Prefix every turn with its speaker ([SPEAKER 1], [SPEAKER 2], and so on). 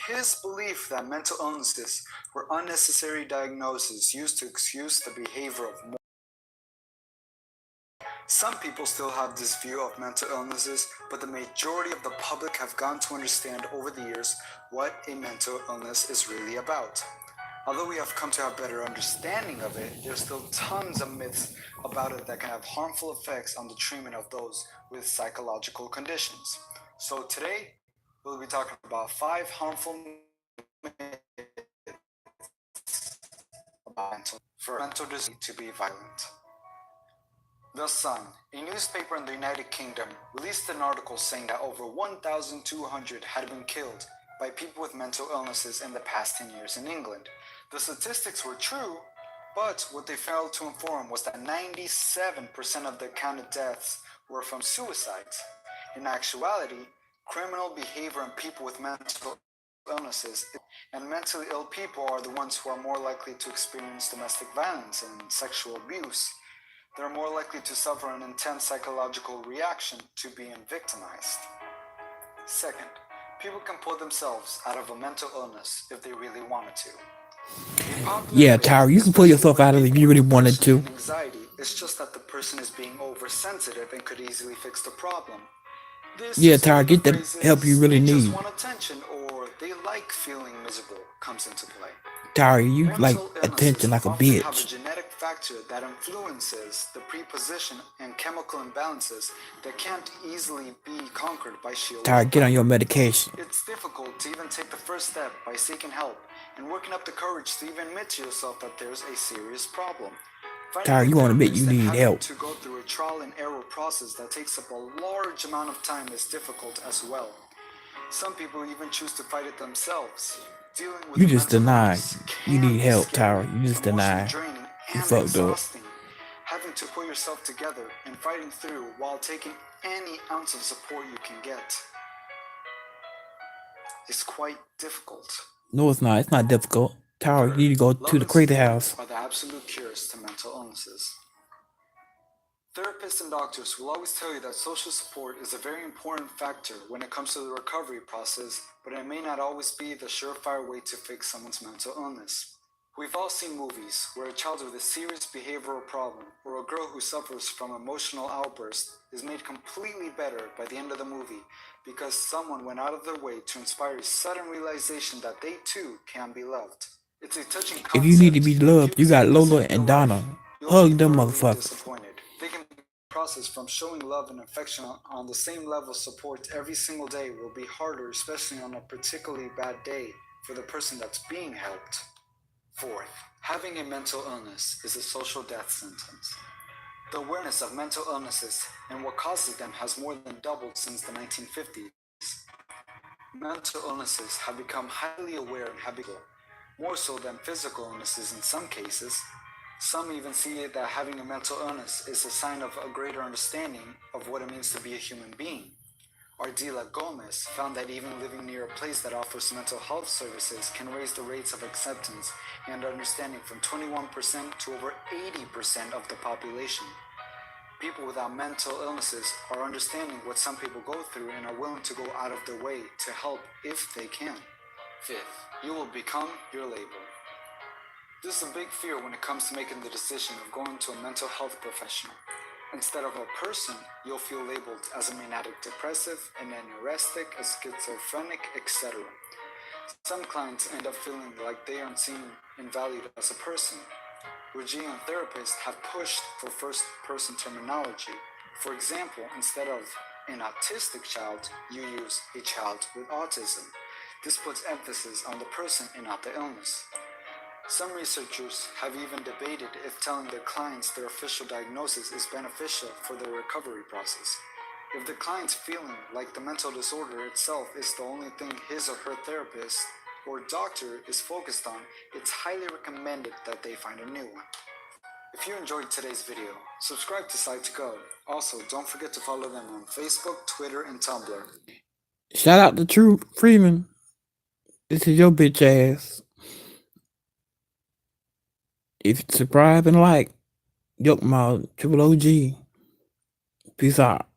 [SPEAKER 1] his belief that mental illnesses were unnecessary diagnoses used to excuse the behavior of more. Some people still have this view of mental illnesses, but the majority of the public have gone to understand over the years what a mental illness is really about. Although we have come to have better understanding of it, there's still tons of myths about it that can have harmful effects on the treatment of those with psychological conditions. So today, we'll be talking about 5 harmful myths about mental disease to be violent. The Sun, a newspaper in the United Kingdom, released an article saying that over 1,200 had been killed by people with mental illnesses in the past 10 years in England. The statistics were true, but what they failed to inform was that 97% of the counted deaths were from suicides. In actuality, criminal behavior in people with mental illnesses and mentally ill people are the ones who are more likely to experience domestic violence and sexual abuse. They're more likely to suffer an intense psychological reaction to being victimized. Second, people can pull themselves out of a mental illness if they really wanted to.
[SPEAKER 2] Yeah, Tyra, you can pull yourself out of it if you really wanted to.
[SPEAKER 1] Anxiety, it's just that the person is being oversensitive and could easily fix the problem. This
[SPEAKER 2] Yeah,
[SPEAKER 1] is where
[SPEAKER 2] Tyra,
[SPEAKER 1] the
[SPEAKER 2] get the help you
[SPEAKER 1] phrases,
[SPEAKER 2] really
[SPEAKER 1] they just
[SPEAKER 2] need.
[SPEAKER 1] want attention or they like feeling miserable comes into play.
[SPEAKER 2] Tyra, you like
[SPEAKER 1] Mental
[SPEAKER 2] attention
[SPEAKER 1] illnesses
[SPEAKER 2] like a
[SPEAKER 1] often have a
[SPEAKER 2] bitch.
[SPEAKER 1] genetic factor that influences the preposition and chemical imbalances that can't easily be conquered by sheer
[SPEAKER 2] Tyra, get on
[SPEAKER 1] willpower.
[SPEAKER 2] your medication.
[SPEAKER 1] It's difficult to even take the first step by seeking help and working up the courage to even admit to yourself that there's a serious problem. Finding
[SPEAKER 2] Tyra,
[SPEAKER 1] a
[SPEAKER 2] you want to admit you
[SPEAKER 1] therapist and
[SPEAKER 2] need
[SPEAKER 1] having
[SPEAKER 2] help.
[SPEAKER 1] to go through a trial and error process that takes up a large amount of time is difficult as well. Some people even choose to fight it themselves. Dealing with
[SPEAKER 2] You
[SPEAKER 1] a
[SPEAKER 2] just
[SPEAKER 1] mental
[SPEAKER 2] deny
[SPEAKER 1] illness
[SPEAKER 2] you
[SPEAKER 1] can
[SPEAKER 2] need
[SPEAKER 1] be
[SPEAKER 2] help,
[SPEAKER 1] scary,
[SPEAKER 2] Tyra. You just
[SPEAKER 1] emotionally
[SPEAKER 2] deny
[SPEAKER 1] draining,
[SPEAKER 2] you
[SPEAKER 1] and
[SPEAKER 2] fucked up.
[SPEAKER 1] exhausting. Having to pull yourself together and fighting through while taking any ounce of support you can get is quite difficult.
[SPEAKER 2] No, it's not. It's not difficult. Tyra, you
[SPEAKER 1] Third,
[SPEAKER 2] need to go to
[SPEAKER 1] love
[SPEAKER 2] the
[SPEAKER 1] and
[SPEAKER 2] crazy
[SPEAKER 1] support
[SPEAKER 2] house.
[SPEAKER 1] are the absolute cures to mental illnesses. Therapists and doctors will always tell you that social support is a very important factor when it comes to the recovery process, but it may not always be the surefire way to fix someone's mental illness. We've all seen movies where a child with a serious behavioral problem or a girl who suffers from emotional outbursts is made completely better by the end of the movie because someone went out of their way to inspire a sudden realization that they too can be loved. It's a touching
[SPEAKER 2] If you need to
[SPEAKER 1] concept,
[SPEAKER 2] be
[SPEAKER 1] but if you
[SPEAKER 2] loved, you got
[SPEAKER 1] experience it
[SPEAKER 2] Lola
[SPEAKER 1] in real
[SPEAKER 2] and
[SPEAKER 1] life,
[SPEAKER 2] Donna.
[SPEAKER 1] you'll be
[SPEAKER 2] Hug them
[SPEAKER 1] thoroughly
[SPEAKER 2] motherfuckers.
[SPEAKER 1] disappointed. They can process from showing love and affection on the same level of support every single day will be harder, especially on a particularly bad day for the person that's being helped. Fourth, having a mental illness is a social death sentence. The awareness of mental illnesses and what causes them has more than doubled since the 1950s. Mental illnesses have become highly aware and habitual, more so than physical illnesses in some cases. Some even see it that having a mental illness is a sign of a greater understanding of what it means to be a human being. Ardila Gomez found that even living near a place that offers mental health services can raise the rates of acceptance and understanding from 21% to over 80% of the population. People without mental illnesses are understanding what some people go through and are willing to go out of their way to help if they can. Fifth, you will become your label. This is a big fear when it comes to making the decision of going to a mental health professional. Instead of a person, you'll feel labeled as a manic depressive, an anorestic, a schizophrenic, etc. Some clients end up feeling like they aren't seen and valued as a person. Regian therapists have pushed for first-person terminology. For example, instead of an autistic child, you use a child with autism. This puts emphasis on the person and not the illness. Some researchers have even debated if telling their clients their official diagnosis is beneficial for their recovery process. If the client's feeling like the mental disorder itself is the only thing his or her therapist or doctor is focused on, it's highly recommended that they find a new one. If you enjoyed today's video, subscribe to Side2Go. Also, don't forget to follow them on Facebook, Twitter, and Tumblr.
[SPEAKER 2] Shout out to True Freeman. This is your bitch ass. If you subscribe and like, Yuck Mouth, Triple OG. Peace out.